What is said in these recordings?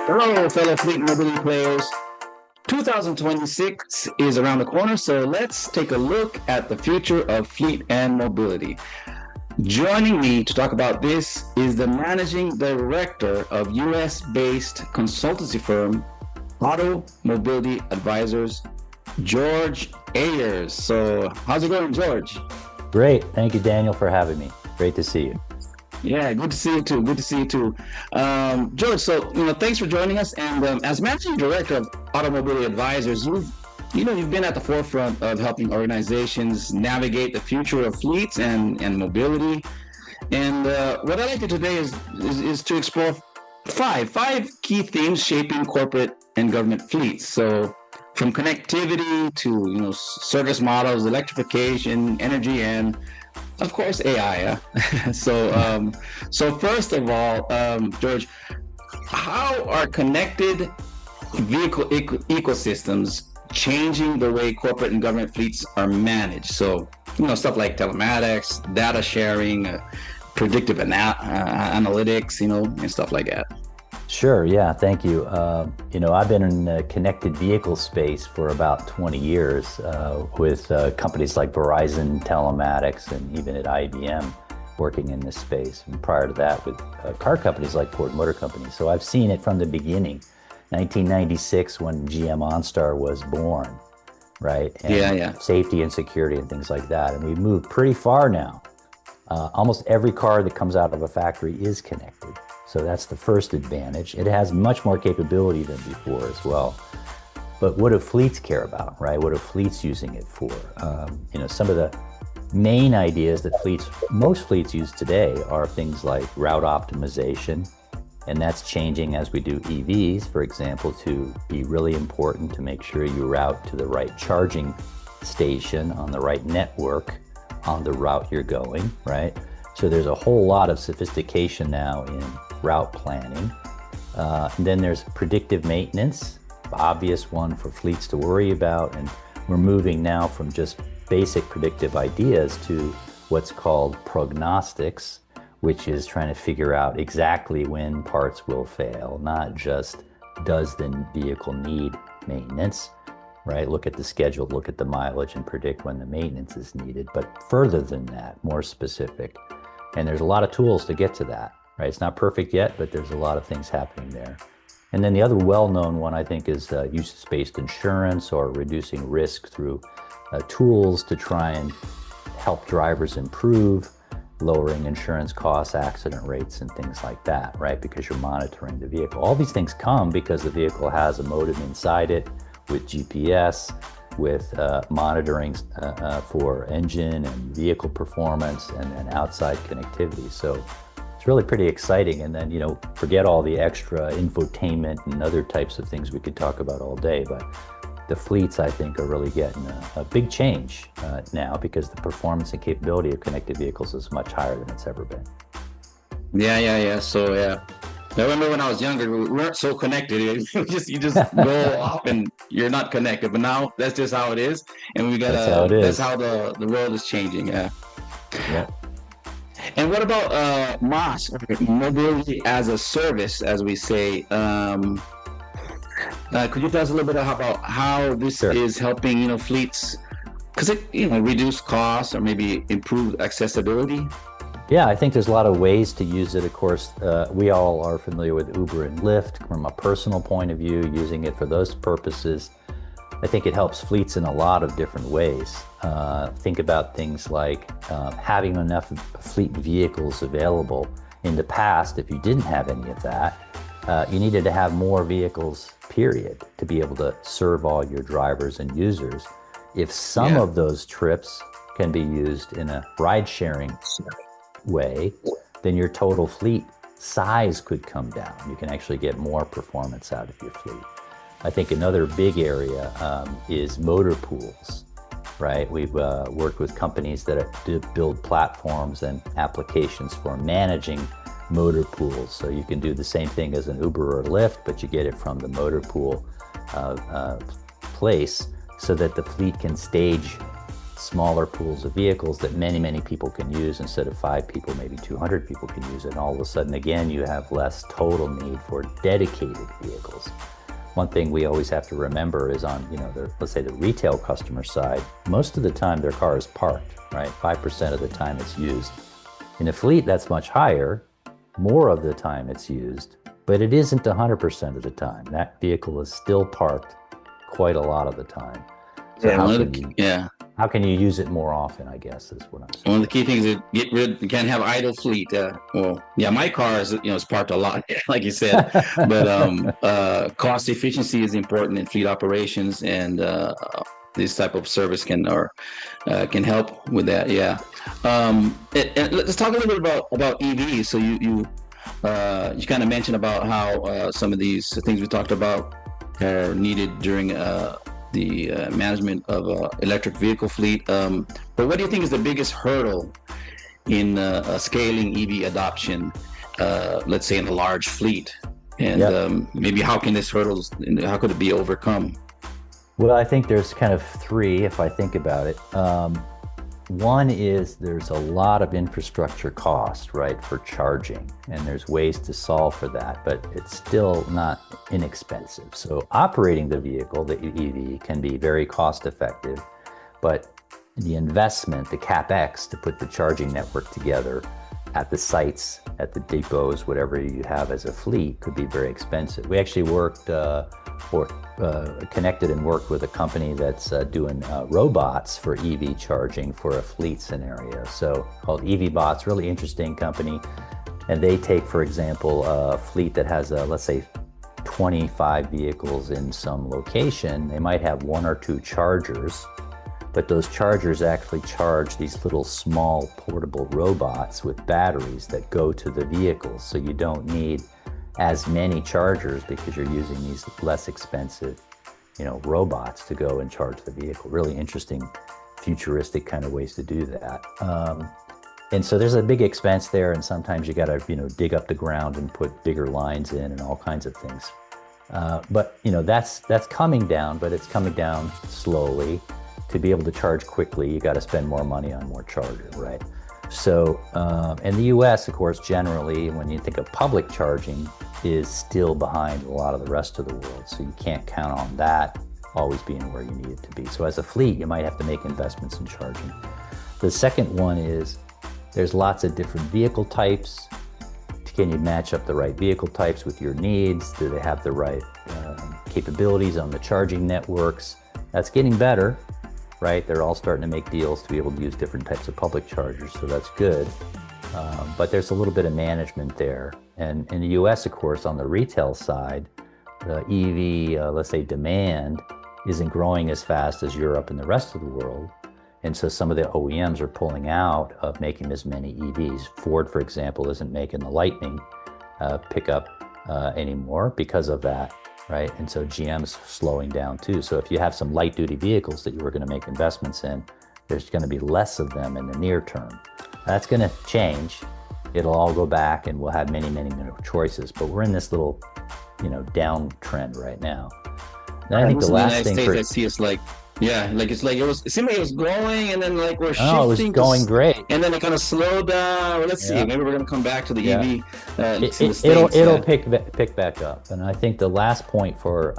Hello, fellow fleet mobility players. 2026 is around the corner, so let's take a look at the future of fleet and mobility. Joining me to talk about this is the managing director of US-based consultancy firm Auto Mobility Advisors, George Ayres. So, how's it going, George? Great. Thank you, Daniel, for having me. Great to see you. Yeah, good to see you too. Good to see you too, George. So, thanks for joining us. And as managing director of Automobility Advisors, you've been at the forefront of helping organizations navigate the future of fleets and mobility. And what I'd like to today is to explore five key themes shaping corporate and government fleets. So, from connectivity to service models, electrification, energy, and of course, AI. So first of all, George, how are connected vehicle ecosystems changing the way corporate and government fleets are managed? So, stuff like telematics, data sharing, predictive analytics, and stuff like that. Sure. Yeah. Thank you. I've been in the connected vehicle space for about 20 years with companies like Verizon, Telematics, and even at IBM working in this space. And prior to that with car companies like Ford Motor Company. So I've seen it from the beginning, 1996 when GM OnStar was born, right? And Yeah. safety and security and things like that. And we've moved pretty far now. Almost every car that comes out of a factory is connected. So that's the first advantage. It has much more capability than before as well. But what do fleets care about, right? What are fleets using it for? Some of the main ideas that most fleets use today are things like route optimization, and that's changing as we do EVs, for example, to be really important to make sure you route to the right charging station on the right network on the route you're going, right? So there's a whole lot of sophistication now in route planning. And then there's predictive maintenance, obvious one for fleets to worry about. And we're moving now from just basic predictive ideas to what's called prognostics, which is trying to figure out exactly when parts will fail, not just does the vehicle need maintenance, right? Look at the schedule, look at the mileage and predict when the maintenance is needed, but further than that, more specific. And there's a lot of tools to get to that, right? It's not perfect yet, but there's a lot of things happening there. And then the other well-known one, I think, is usage-based insurance or reducing risk through tools to try and help drivers improve, lowering insurance costs, accident rates, and things like that, right? Because you're monitoring the vehicle. All these things come because the vehicle has a modem inside it with GPS, with monitoring for engine and vehicle performance, and then outside connectivity. So it's really pretty exciting. And then, forget all the extra infotainment and other types of things we could talk about all day, but the fleets, I think, are really getting a big change now because the performance and capability of connected vehicles is much higher than it's ever been. Yeah. So, yeah. I remember when I was younger, we weren't so connected. You just go off and you're not connected. But now that's just how it is, and that's how the world is changing. Yeah. Yeah. And what about MaaS, mobility as a service, as we say? Could you tell us a little bit about how this Sure. is helping fleets? Because it reduce costs or maybe improve accessibility. Yeah, I think there's a lot of ways to use it. Of course, we all are familiar with Uber and Lyft from a personal point of view, using it for those purposes. I think it helps fleets in a lot of different ways. Think about things like having enough fleet vehicles available. In the past, if you didn't have any of that, you needed to have more vehicles, period, to be able to serve all your drivers and users. If some of those trips can be used in a ride-sharing way, then your total fleet size could come down. You can actually get more performance out of your fleet. I think another big area is motor pools, right? We've worked with companies that build platforms and applications for managing motor pools. So you can do the same thing as an Uber or Lyft, but you get it from the motor pool place so that the fleet can stage smaller pools of vehicles that many people can use. Instead of 5 people, maybe 200 people can use it. And all of a sudden, again, you have less total need for dedicated vehicles. One thing we always have to remember is on, let's say the retail customer side, most of the time their car is parked, right? 5% of the time it's used. In a fleet, that's much higher. More of the time it's used, but it isn't 100% of the time. That vehicle is still parked quite a lot of the time. So how can you use it more often, I guess, is what I'm saying. One of the key things is you can't have idle fleet. My car is parked a lot, like you said, but cost efficiency is important in fleet operations, and this type of service can help with that. Yeah. And let's talk a little bit about EVs. So you kind of mentioned about how some of these things we talked about are needed during the management of electric vehicle fleet. But what do you think is the biggest hurdle in scaling EV adoption, let's say in a large fleet? And maybe how could it be overcome? Well, I think there's kind of 3, if I think about it. One is there's a lot of infrastructure cost, right, for charging, and there's ways to solve for that, but it's still not inexpensive. So operating the vehicle, the EV, can be very cost effective, but the investment, the CapEx to put the charging network together at the sites, at the depots, whatever you have as a fleet, could be very expensive. We actually connected and worked with a company that's doing robots for EV charging for a fleet scenario. So called EVbots, really interesting company. And they take, for example, a fleet that has, let's say, 25 vehicles in some location. They might have 1 or 2 chargers, but those chargers actually charge these little small portable robots with batteries that go to the vehicles. So you don't need as many chargers because you're using these less expensive, robots to go and charge the vehicle. Really interesting, futuristic kind of ways to do that. And so there's a big expense there, and sometimes you got to, dig up the ground and put bigger lines in and all kinds of things. But that's coming down, but it's coming down slowly. To be able to charge quickly, you got to spend more money on more charger, right? So in the US, of course, generally, when you think of public charging, is still behind a lot of the rest of the world. So you can't count on that always being where you need it to be. So as a fleet, you might have to make investments in charging. The second one is there's lots of different vehicle types. Can you match up the right vehicle types with your needs? Do they have the right capabilities on the charging networks? That's getting better. Right? They're all starting to make deals to be able to use different types of public chargers, so that's good. But there's a little bit of management there. And in the US, of course, on the retail side, the EV, let's say, demand isn't growing as fast as Europe and the rest of the world. And so some of the OEMs are pulling out of making as many EVs. Ford, for example, isn't making the Lightning pickup anymore because of that. Right? And so GM's slowing down too. So if you have some light duty vehicles that you were going to make investments in, there's going to be less of them in the near term. That's going to change. It'll all go back and we'll have many more choices, but we're in this little, downtrend right now. And I think the last thing I see is like, it seemed like it was growing, and then we're shifting. Oh, it was going great. And then it kind of slowed down. Well, let's see. Maybe we're going to come back to the EV. It'll pick back up. And I think the last point for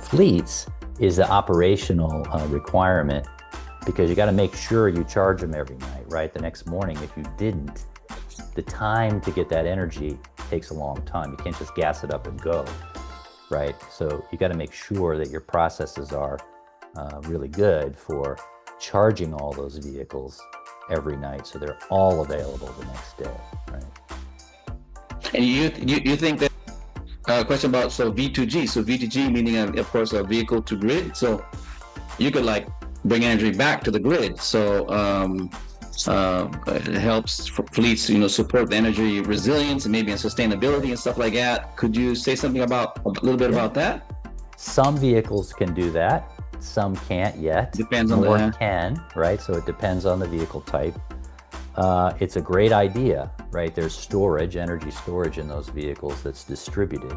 fleets is the operational requirement, because you got to make sure you charge them every night, right? The next morning, if you didn't, the time to get that energy takes a long time. You can't just gas it up and go, right? So you got to make sure that your processes are really good for charging all those vehicles every night, so they're all available the next day, right? And you think that question about V2G? So V2G meaning of course a vehicle to grid. So you could bring energy back to the grid. So it helps fleets, support the energy resilience and maybe in sustainability and stuff like that. Could you say something a little bit about that? Some vehicles can do that. Some can't yet. Depends on More can, right? So it depends on the vehicle type. It's a great idea, right? There's energy storage in those vehicles that's distributed.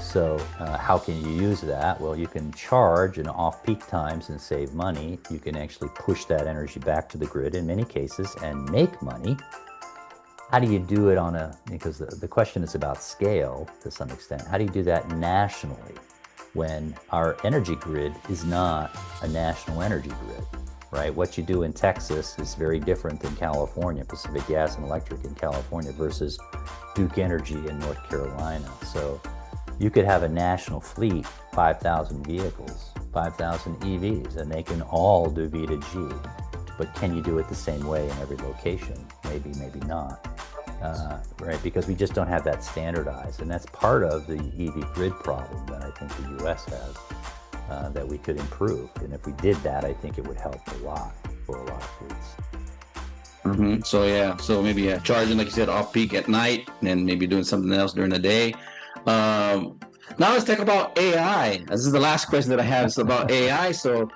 So how can you use that? Well, you can charge in off-peak times and save money. You can actually push that energy back to the grid in many cases and make money. How do you do it because the question is about scale to some extent. How do you do that nationally when our energy grid is not a national energy grid, right? What you do in Texas is very different than California, Pacific Gas and Electric in California versus Duke Energy in North Carolina. So you could have a national fleet, 5,000 vehicles, 5,000 EVs, and they can all do V to G. But can you do it the same way in every location? Maybe, maybe not, right? Because we just don't have that standardized. And that's part of the EV grid problem that I think the US has, that we could improve. And if we did that, I think it would help a lot for a lot of fleets. So maybe charging, like you said, off peak at night, and maybe doing something else during the day. Now let's talk about AI. This is the last question that I have. It's about AI. So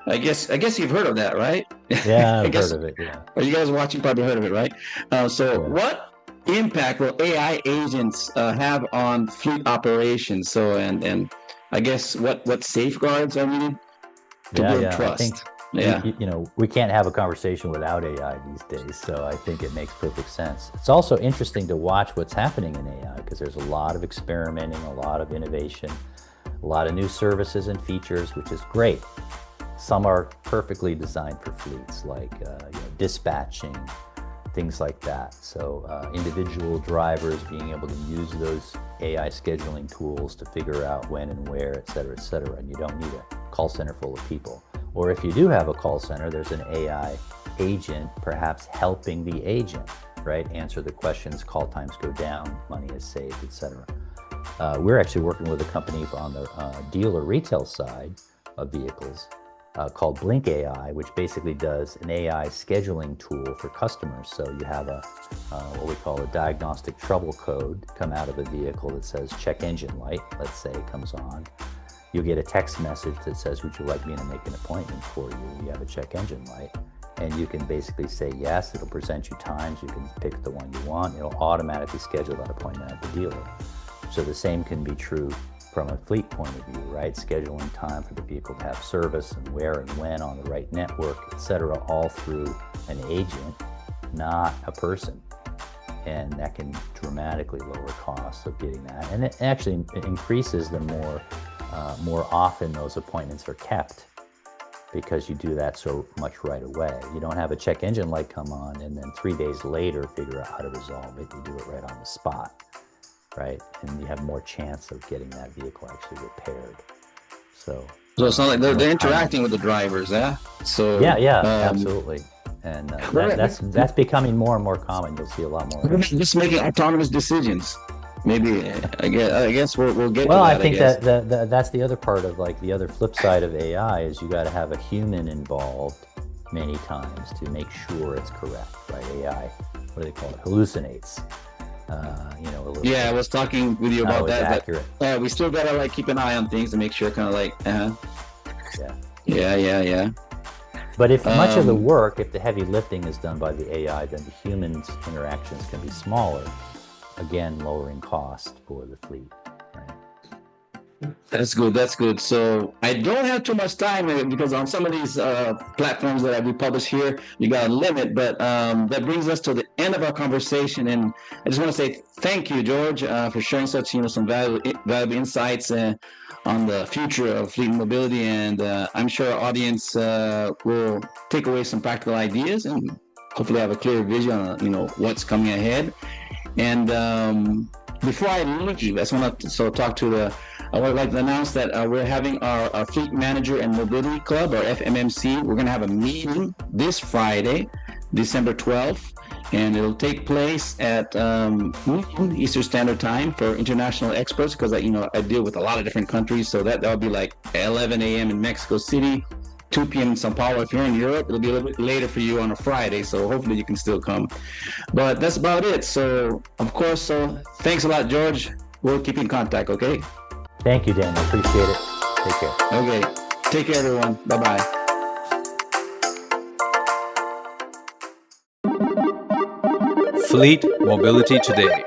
I guess you've heard of that, right? Yeah, I've heard of it. Yeah. Or you guys watching probably heard of it, right? What impact will AI agents have on fleet operations? So and I guess what safeguards are needed to build trust? I think, we can't have a conversation without AI these days, so I think it makes perfect sense. It's also interesting to watch what's happening in AI because there's a lot of experimenting, a lot of innovation, a lot of new services and features, which is great. Some are perfectly designed for fleets, like dispatching, things like that. So individual drivers being able to use those AI scheduling tools to figure out when and where, et cetera, and you don't need a call center full of people. Or if you do have a call center, there's an AI agent perhaps helping the agent, right? Answer the questions, call times go down, money is saved, et cetera. We're actually working with a company on the dealer retail side of vehicles called Blink AI, which basically does an AI scheduling tool for customers. So you have what we call a diagnostic trouble code come out of the vehicle that says check engine light, let's say, comes on. You'll get a text message that says, would you like me to make an appointment for you? You have a check engine light. And you can basically say yes, it'll present you times, you can pick the one you want, it'll automatically schedule that appointment at the dealer. So the same can be true from a fleet point of view, right? Scheduling time for the vehicle to have service and where and when on the right network, et cetera, all through an agent, not a person. And that can dramatically lower costs of getting that. And it actually increases the more often those appointments are kept because you do that so much right away. You don't have a check engine light come on and then 3 days later figure out how to resolve it. You do it right on the spot, right? And you have more chance of getting that vehicle actually repaired. So it's not like they're interacting with the drivers, yeah? So absolutely. And that's becoming more and more common. You'll see a lot more. Just making autonomous decisions. Maybe I guess we'll get. Well, to that, I think that's the other part of the other flip side of AI is you got to have a human involved many times to make sure it's correct, right? AI, what do they call it? Hallucinates. I was talking with you about that. Accurate. But, we still gotta keep an eye on things to make sure, Yeah. But if much of the work, if the heavy lifting is done by the AI, then the human's interactions can be smaller. Again, lowering cost for the fleet. Right? That's good. So I don't have too much time because on some of these platforms that we publish here, you got a limit. But that brings us to the end of our conversation, and I just want to say thank you, George, for sharing such some valuable insights on the future of fleet mobility. And I'm sure our audience will take away some practical ideas and hopefully have a clear vision on what's coming ahead. And before I leave, I just want to I would like to announce that we're having our Fleet Manager and Mobility Club, or FMMC. We're going to have a meeting this Friday, December 12th, and it'll take place at Eastern Standard Time for international experts, because I deal with a lot of different countries, so that'll be like 11 a.m. in Mexico City, 2 p.m. in Sao Paulo. If you're in Europe, it'll be a little bit later for you on a Friday, so hopefully you can still come. But that's about it. So, of course, thanks a lot, George. We'll keep in contact, okay? Thank you, Daniel. Appreciate it. Take care. Okay. Take care, everyone. Bye-bye. Fleet Mobility Today.